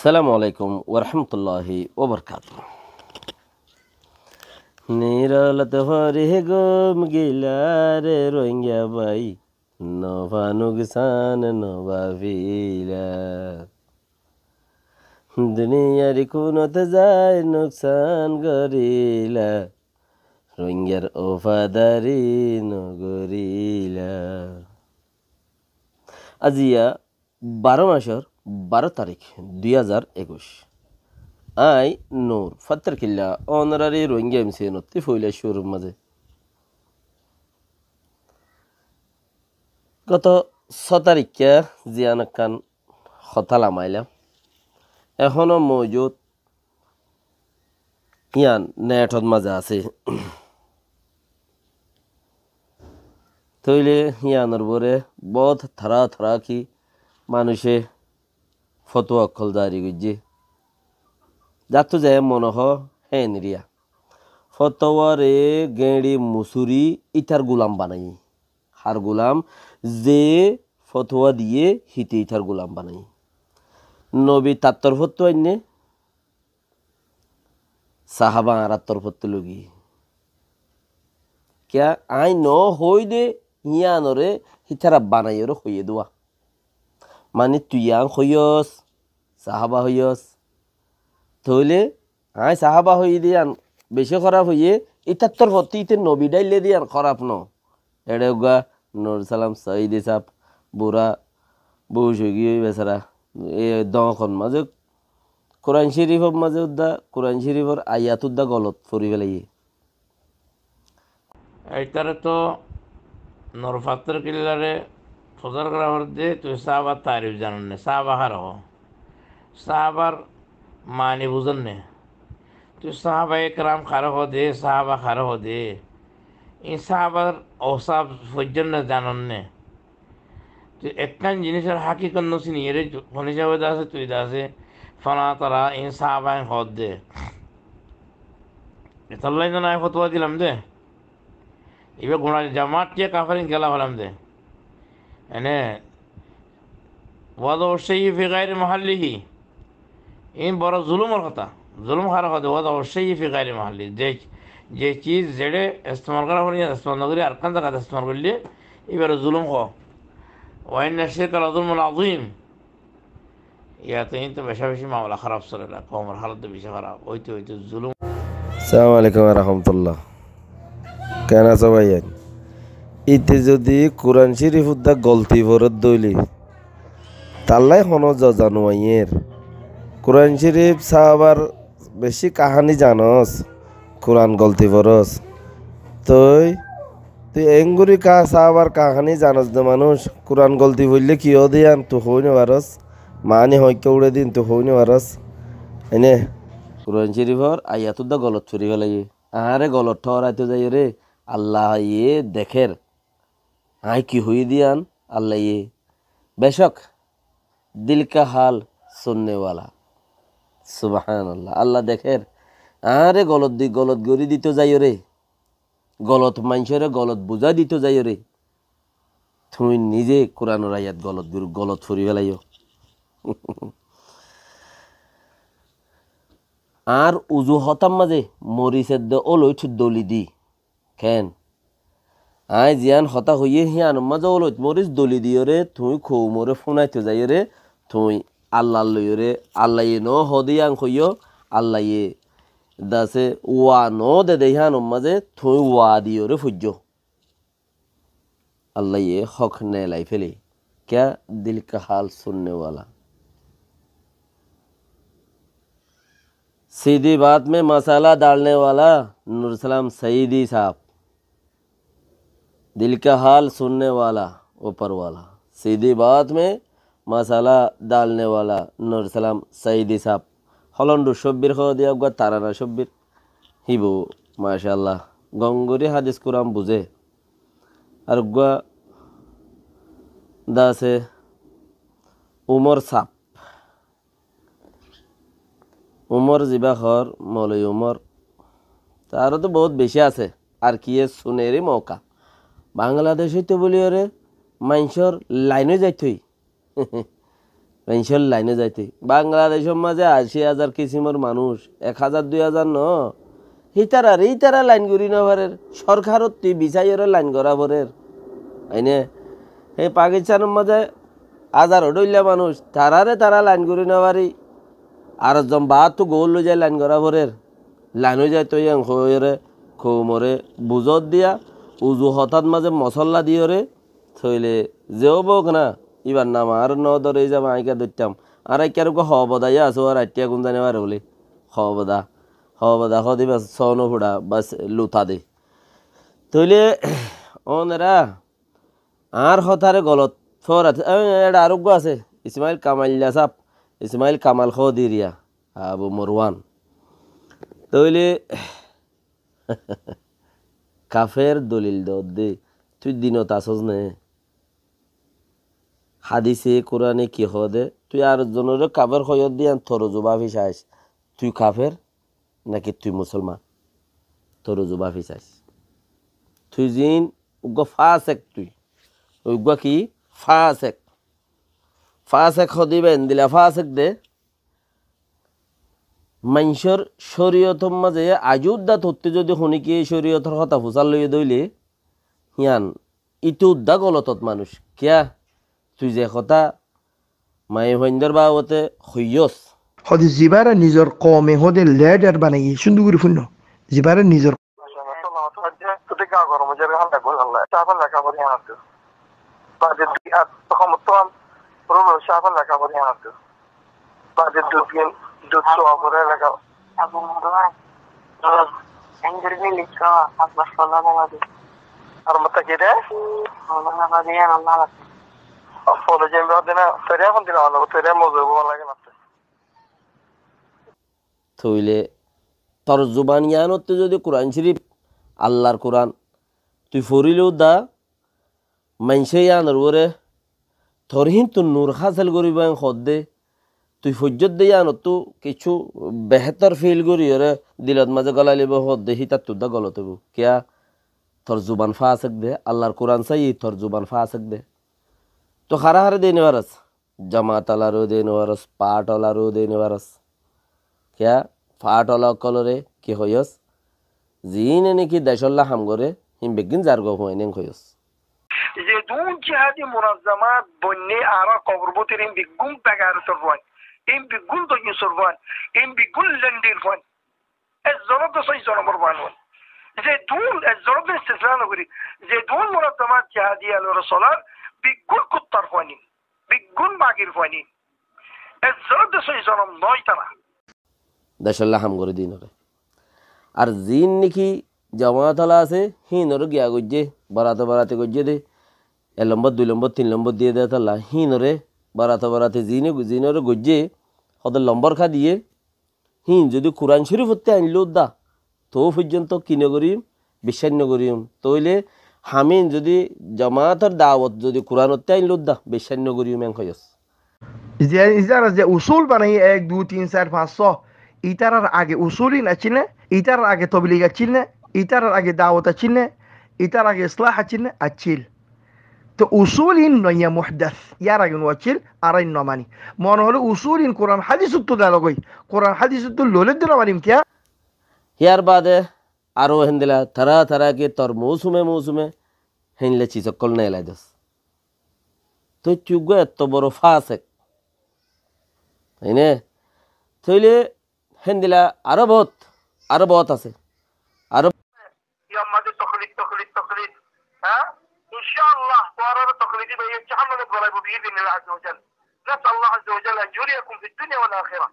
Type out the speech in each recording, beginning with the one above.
আসসালামু আলাইকুম ওরহমতুল্লাহি ওবরকাতুহ। নিরলত হরে গম গিলারে রোহিঙ্গা বাই নভা নুকসান নভাবিলা দুনিয়ার কোনত যায় নুকসান গরিলা রোহিঙ্গার ওফাদারি নগরিলা। আজিয়া 12 মাসের 12 তারিখ 2021 আই নূর ফাত্তার কিল্লা অনারারি রোহিঙ্গা এমসি নত্তি ফইলা শুরুর মাঝে গত 6 তারিখে জিয়ান খান হতালা মাইলাম এখনো মজুদ ইয়ান নেটত মাঝে আছে তৈলে ইয়ানোর বরে বহুত থারা থারা কি মানুষে ফটো অক্ষল জারি গুজি যাতো যায় মনে হে নিরিয়া ফতোয়ারে গেঁড়ি মুসুরি ইটার গুলাম বানাই হার গুলাম যে ফতোয়া দিয়ে হিতে ইটার গুলাম বানাই নবী তাত্তর ফতো আইনে সাহাবা আরাত্তর ফতো লগি क्या आई नो होई दे ইয়ানরে হিতারা বানাইর হইয়ে দেওয়া মানে তুই হইয়স সাহাবা হইয়স তাহলে আয় সাহাবা হই দিয়ান বেশি খারাপ হইয়ে ইতাত্তর হতে ইতে নবী ডাইলে দিয়ান খারাপ ন এড়ে গা নুর সালাম সঈদ সাপ বুড়া বউস হয়ে গিয়ে বেচারা এ দখন মাঝে কোরআন শরীফর মাঝে উদ্দা কোরআন শরীফর আয়াত উদ্দা গলত ফরি ফেলাই এইটারে তো নরফাত্তর কিল্লারে ফজর করা হতে তুই সাহাবার তারিফ জানান নে সাহাবা হার সাহাবার মানি বুঝন নে তুই সাহাবা একরাম খার দে সাহাবা খার দে এই সাহাবার অসাব পর্যন্ত জানান নে তুই একখান জিনিসের হাকিকত নছিনি এর ফনিসাবে আছে তুই দাসে ফনা তারা এই সাহাবা হদ দে এতাল্লাই না ফতোয়া দিলাম দে এবার গোড়া জামাত কে কাফারিন গেলা হলাম দে এনে ওয়াদা অবশ্যই ফিগাইরে মহাল্লিহি ইন বড় জুলুমর কথা জুলুম খারা কথা ওয়াদা অবশ্যই ফিগাইরে মহাল্লি যে চিজ যেড়ে ইস্তেমাল করা হলে ইস্তেমাল নগরী আর কান জায়গা ইস্তেমাল করলে এবার জুলুম হ ওয়াইন নাশির কাল জুলমুল আযীম ইয়াতে তো বেশা বেশি মামলা খারাপ চলে না কমর হালত বেশি খারাপ ওইতে জুলুম। আসসালামু আলাইকুম রহমতুল্লাহ। কেন আছো ভাইয়ান? ইতে যদি কোরআন শরীফ উদ্দা গলতি ভরত দইলি তাল্লাই হন জানুয়াইয়ের কোরআন শরীফ সাহাবার বেশি কাহানি জানস কোরআন গলতি ভরস তুই এঙ্গুরি সাহাবার কাহানি জানস দে মানুষ কোরআন গলতি বললে কি দিয়ান তো হইনে পারস মানি হইকে উড়ে দিন তো হইনে পারস এনে কোরআন শরীফর আয়াতুদ্দা গলত ফিরি ফেলাই আরে গলত ঠরাইতে যাই রে আল্লাহ ইয়ে দেখের আই কি হই দিয়ান আল্লাহ ইয়ে বেশক দিল কা হাল শুননেওয়ালা সুবহানাল্লাহ আল্লাহ দেখের আরে গলত গড়ি দিতে যাই রে গলত মানুষের গলত বুঝা দিতে যাই রে তুমি নিজে কোরআনের আয়াত গলত ফুরি ফেলাইও আর উজু হতাম মাঝে মরিচের ওলইঠ দলি দি কেন আয় জিয়ান হতা হইয়ে হিয়ান মাঝে ওলইঠ মরিচ দলি দিও রে তুই খৌ মরে ফোনাইতে যাই রে তুই আল্লাহ লইও রে আল্লাহ ন হদিয়াং হইয় আল্লাহ দাসে ওয়া ন দে দেহান মাঝে তুই ওয়া দিও রে ফুজ্য अल्लाह ये हक ने लाई फैले क्या दिल का हाल सुनने वाला। सीधी बात में मसाला डालने वाला नूरसलाम सईदी साहब दिल का हाल सुनने वाला ऊपर वाला सीधी बात में मसाला डालने वाला नूरसलाम सईदी साहब हलंडू शब्बिर खो दिया गा ताराना शब्बिर हिबो माशाल्लाह गंगुरी हादिस कुरान बुझे আর গুয়া দাসে উমর সাপ উমর জিবাখর মৌলই উমর তারও তো বহুত বেশি আছে আর কি শুনেরই মৌকা বাংলাদেশ হইতে বলি রে মানুষের লাইনে যাইতই পেনশন লাইনে যাইতে বাংলাদেশের মাঝে ৮০,০০০ কিসিমের মানুষ ১,০০০ ২,০০০ ন ইতারা লাইন করি না পারের সরকারত তুই বিচাইরে লাইন করা পরের আইনে এই পাকিস্তানের মাঝে হাজার ডইলা মানুষ তারা লাইন করি না পারি আর একজন বাদ তো গোল লই যায় লাইন করা পরের লাইন হয়ে যায় তুই হয়ে খোমরে বুজত দিয়া উজু হঠাৎ মাঝে মশলা দিয়রে থইলে যেও বোক না এবার নাম আর ন ধরে যাবো আইকা ধরতাম আর একার হবদাই আছো আর আইটিয়া কোন জানে পারে বলে হবদা দিবা সন ফুড়া বাস লুথা দে তইলে ওনেরা আর হতারে গলত ফর আছে এটা আরোগ্য আছে ইসমাইল কামাইল্লা সাপ ইসমাইল কামাল খদিরিয়া আবু মরওয়ান তইলে কাফের দলিল দে তুই দিনত আসস নে হাদিসে কোরআনে কি হদে তুই আর জনের কাফের খয়ত দিয়ান তোর জবাব হিসাইস তুই কাফের নাকি তুই মুসলমান তোর জবাব হিসাইস তুই জিন উগ্র ফাসেক তুই উগ্র কি ফাসেক হদিবেন দিলা ফাসেক দে মানুষের শরীয়তর মাঝে আজুদ্দা ধরতে যদি শুনি কি শরীয়তর কথা ফুসাল লইয়ে দইলে হিয়ান ইটো উদ্দা গলতত মানুষ কিয়া তুই যে কথা মাই ভৈন্দর বাবতে হইয়স হদি জিবারে নিজের কমে হদে লেডার বানাই সুন্দর ফুন্ন জিবারে নিজের আর মত কি রে ফলো জেম বাদনা তেরে এখন দিলা হলো তেরে মজা ভালো লাগে না থইলে তোর জুবান ইয়ানত যদি কোরআন শরীফ আল্লাহর কোরআন তুই ফরিলেও দা মানসে ইয়ানোর ওরে তোর কিন্তু নূর হাসিল করিব দে তুই ফজ্জত দে ইয়ানত তো কিছু বেহতর ফিল করি ওরে দিলত মাঝে গলা লিব দে হিতার তুর দা গলত হইব কিয়া তোর জুবান ফাসেক দে আল্লাহর কোরআন চাই তোর জুবান ফাসেক দে তো হারে দে নেওয়ারস জামাত আলারও দে নেওয়ারস পাট আলারও দে নেওয়ারস কিয়া ফাট আলা কলরে কি হইয়স জিনে নাকি দেশল্লা হাম করে হিম বেগিন জার্গ হয় নেন হইয়স যে দুন জিহাদি মুনাজ্জামাত বন্নে আরা কবরবতের ইম বিগুন টাকার সরওয়ান ইম বিগুন তো সরওয়ান ইম বিগুন লন্ডের ফন এজ জরদ সই জনমর বানওয়ান যে দুন এজ জরদ ইস্তিসলাম করি যে দুন মুনাজ্জামাত জিহাদি আল রাসূলার বিগুন কুত্তার ফনি বিগুন বাগির ফনি এজ জরদ সই জনম নয় তারা দেশল্লা হাম করে দিন ওরে আর জিন নাকি জামাতলা আছে হিনরে গিয়া গজ্জে বারাতে গজ্জে দে 1 নম্বর 2 নম্বর 3 নম্বর দিয়ে দেয় তাল্লা হিনরে বারাতে জিনরে গজ্জে ওদের নম্বর খা দিয়ে হিন যদি কোরআন শরীফ হতে আনলো দা তো পর্যন্ত কিনে করিম বিশ্বাস করিম তইলে হামিন যদি জামাতের দাওয়াত যদি কোরআন হতে আনলো দা বিশ্বাস করিম এন হইস যে উসুল বানাই 1 2 3 4 5 6 ইতারার আগে উসুলিন আছে না ইতারার আগে তবলিগ আছে না ইতারার আগে দাওয়াত আছে না ইতার আগে ইসলাহ আছে না আছিল তো উসুলিন নয়া মুহদাস ইয়ার আগে ওয়াচিল আরাই নমানি মন হলো উসুলিন কোরআন হাদিস তো দালগই কোরআন হাদিস তো ললে দিলা মানিম কিয়া ইয়ার বাদে আরো হেন্দিলা তারা কে তোর মৌসুমে হেনলে চিসকল না এলাইদস তো চুগ এত বড় ফাসেক তাইনে তইলে হেন্দিলা আরো বহুত আছে আরো ইয়ামাদে তকলিদ হ্যাঁ ইনশাআল্লাহ কোরআন তকলিদি ভাই জাহান্নামে গলাইব বিইذنিল্লাহ আযজা ওয়াজাল নাসাল্লাহ আযজা ওয়াজাল আন ইউরিয়াকুম ফিদ দুনিয়া ওয়াল আখিরাহ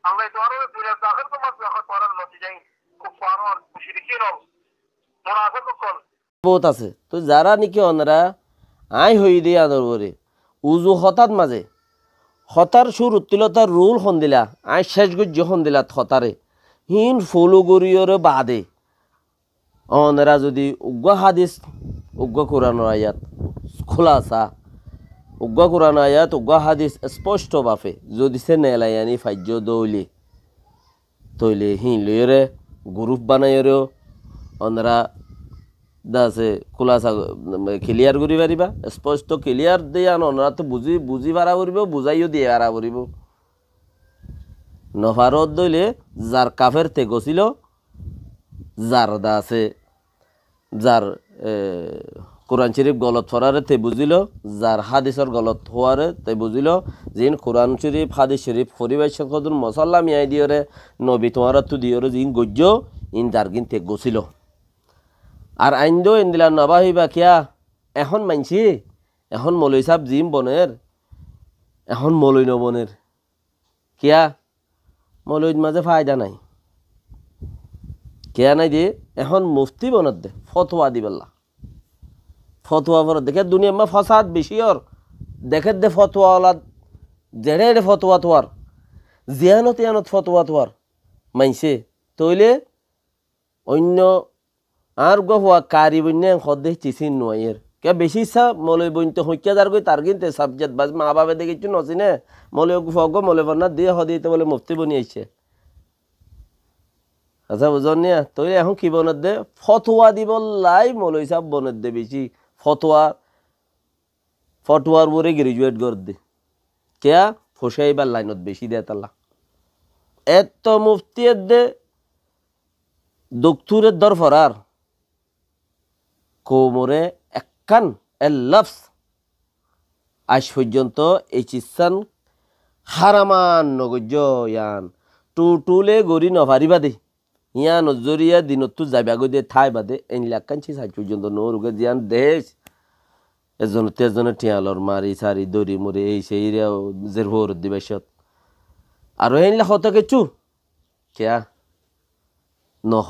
আল্লাহ দোয়ারে দুনিয়া আখিরাত মাসলাহ কোরআন নতিজাই কুফার আর মুশরিকিন মুনাফিক কল বহুত আছে তো যারা নাকি অনরা আই হই দিয়ে আদর করে উজু হঠাৎ মাঝে হতার সুর উত্তিলতার রুল হন্দিলা আই শেষ গুজ্জ হন্দিলা হতারে হিন ফলো গরিয়রে বাদে অনরা যদি উগ্র হাদিস উগ্র কোরআন আয়াত খোলাসা উগ্র কোরআন আয়াত উগ্র হাদিস স্পষ্ট বাফে যদি সে নেলায়ানি ফাজ্য দৌলি তৈলে হিন লইরে গ্রুপ বানাইরেও অনরা দাসে খোলাসা ক্লিয়ার করি পারিবা স্পষ্ট ক্লিয়ার দিয়ে অনরা তো বুঝি বুঝি পারা করিব বুঝাইও দিয়ে পারা করিব নফারত দইলে যার কাফের তে গছিল যার দাসে যার কোরআন শরীফ গলত ফরারে তে বুঝিল যার হাদিসর গলত হওয়ারে তে বুঝিল জিন কোরআন শরীফ হাদিস শরীফ ফরিবাই সকদুর মশাল্লা মিয়াই দিয়রে নবী তোমার তু দিয়রে জিন গজ্য ইন দারগিন তে গছিল আর আইন দো ইন্দিলা নবা হইবা কিয়া এখন মানছি এখন মৌলই সাহেব জিম বনের এখন মৌলই নবনের কিয়া মৌলইর মাঝে ফায়দা নাই কেয়া নাই দিয়ে এখন মুফতি বনত দে ফতোয়া দিবেল্লা ফতোয়া বর দেখে দুনিয়া মা ফসাদ বেশি ওর দেখে দে ফতোয়াওয়ালা জেড়ে রে ফতোয়া তোয়ার জিয়ানত ইয়ানত ফতোয়া তোয়ার মাইছে তইলে অন্য আর গো হওয়া কারি বন্যে সদে চিচিন নয়ের কে বেশি ইচ্ছা মলই বইনতে হইয়া যার গই তার কিনতে সাবজেক্ট বাজ মা বাবা দেখেছি নচিনে মলই ফগ মলই বন্যা দিয়ে হদিতে বলে মুফতি বনি আইছে আচ্ছা বুঝন নিয়া তইলে এখন কি বনত দে ফতোয়া দিব লাই মলই সাহেব বনত দে বেশি ফটোয়ার উপরে গ্রাজুয়েট কর দে কেয়া ফসাইবার লাইনত বেশি দেয় তাল্লা এত মুফতিয়ের দে দক্তুরের দর ফরার কোমরে একখান লফস আজ পর্যন্ত এই চিসান হারামান নগজ ইয়ান টুলে গড়ি নভারি বাদে ইয়া নজরিয়া দিনতো যাবা গই দে ঠাই বাদে এনলাকান চিস আজ পর্যন্ত নরুগে জিয়ান দেশ এজন তেজনে টিয়ালর মারি সারি দড়ি মরে এই সেই জের ভোর দিবাসত আর এনলা হত কিছু কেয়া নহ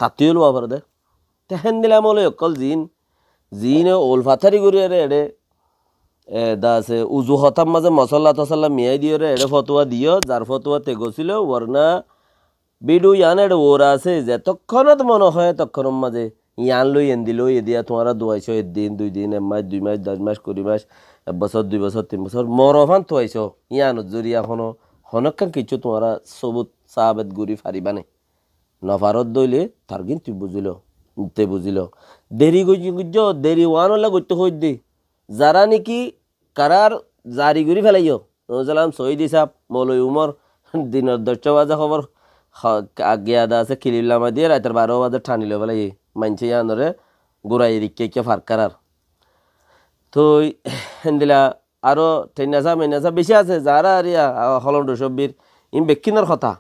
তাতিও লোয়া পারে দে তেহেন দিলাম হলে অকল জিনে ওল ফাথারি করি আরে এড়ে দাসে উজু হতাম মাঝে মশলা টসলা মিয়াই দিয়ে রে এড়ে ফতোয়া দিও যার ফতোয়া তে গছিল ওরনা বিডু ইয়ান এড়ে ওরা আছে যে তখনত মনে হয় তখনের মাঝে ইয়ান লই এন দিল এ দিয়া তোমারা দোয়াইছ একদিন 2 দিন 1 মাস 2 মাস 10 মাস 20 মাস 1 বছর 2 বছর 3 বছর মরফান তোয়াইছ ইয়ান জরিয়া হনকান কিছু তোমারা সবুত সাহাবেত গুরি ফারিবানে নফারত দইলে তার কিন্তু বুঝিল তে বুঝিল দেরি গুজ দেরি ওয়ানলা গইতে হই দে যারা নাকি কারার জারি গুরি ফেলাইও নজলাম সহিদ সাহেব মৌলই উমর দিনের 10 বাজে খবর গিয়াদা আছে খিলিল্লামা দিয়ে রাতের 12 বাজে ঠানিল ফেলাই মানছে ইয়ানরে গুড়াই রিক্কে ফার কারার তো হেন্দিলা আরো টেনাসা মেনাসা বেশি আছে যারা আর হলন্ড সব্বির ইম বেক্ষিনের কথা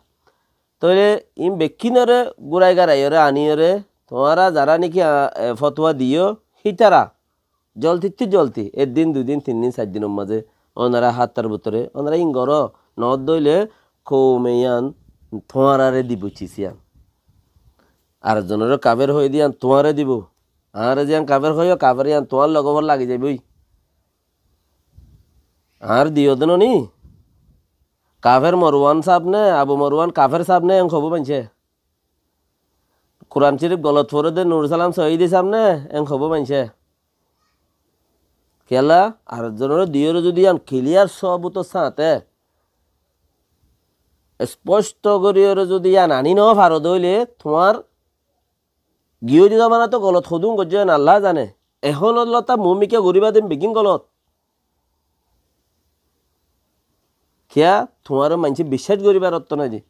তইলে ইম বেক্ষিনরে গুড়াই গাড়াইরে আনিয়রে তোমারা যারা নাকি ফতোয়া দিও হিতারা জলতি একদিন 2 দিন 3 দিন 4 দিনের মাঝে ওনারা হাতটার ভিতরে ওনারা ইঙ্গর নদ দইলে কৌমেয়ান তোমারে দিব চিসিয়ান আর জনের কাবের হয়ে দিয়ান তোমারে দিব আর যেন কাবের হইও কাবের ইয়ান তোমার লগবর লাগি যাবই আর দিও দেন নি কাফের মরওয়ান সাহেব নে আবু মরওয়ান কাফের সাহেব নে খবর মানছে কোরআন শরীফ গলত ফরে দে নূর সালাম শহীদ সাহেব নে খবর মানছে কেলা আর জনের দিওর যদি আন ক্লিয়ার সব তো সাথে স্পষ্ট করিয়র যদি আন আনি ন ফারো দইলে তোমার গিয়ে দিবা মানে তো গলত সদুম গজ্য আল্লাহ জানে এখন লতা মুমিকে গরিবা দিম বেগিন গলত কিয়া তোমার মানসি বিশ্বাস করিবার অর্থ নাই দি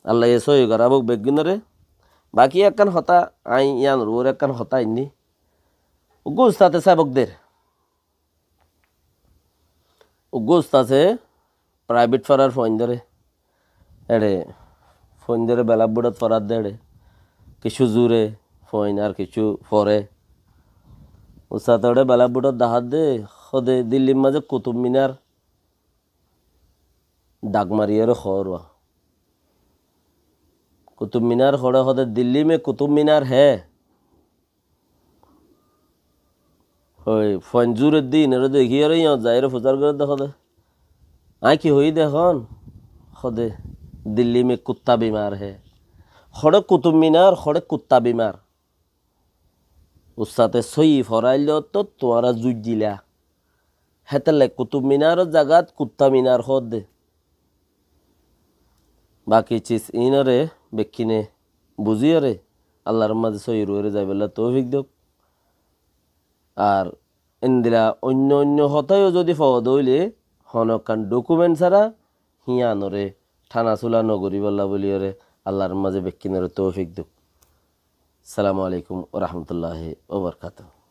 আল্লাহ এসই করাবক বেগিনরে বাকি একখান হতা আই ইয়ান রোর একখান হতা ইনি উগুস্তাতে সাবকদের উগুস্তাছে প্রাইভেট ফরার ফোন ধরে এড়ে ফোন ধরে বেলা বুড়াত ফরার দেড়ে কিছু জুড়ে ফোন আর কিছু ফরে উসাতে বেলা বুড়াত দাহাত দে সদে দিল্লির মাঝে কুতুব মিনার दाग मारियर खौरवा कुतुब मीनार खोड़ा होते दिल्ली में कुतुब मीनार है फंजुरुद्दीन रे देखिए रे यहाँ जाहिर फुजार कर देखो दे आई की हुई देखोन खुदे दिल्ली में कुत्ता बीमार है खोड़े कुतुब मीनार खोड़े कुत्ता बीमार उस साथे सोई फराइल तो तुम्हारा जुजिला है तले कुतुब मीनार जगत कुत्ता मीनार खोद दे बाकी चीज इनरे बेकिने बुझियो रे আল্লাহর মাঝে সহি রুয়ে যাই বললা তৌফিক দিক। আর ইন্দিরা অন্য অন্য হতায়ও যদি ফদ হইলে হনকান ডকুমেন্ট ছাড়া হিয়ানরে ঠানা চুলা নগরী বল্লা বলিওরে আল্লাহর মাঝে বেক্কিনরে তৌফিক দিক। আসসালামু আলাইকুম ওয়া রাহমাতুল্লাহি ওয়া বারাকাতুহু।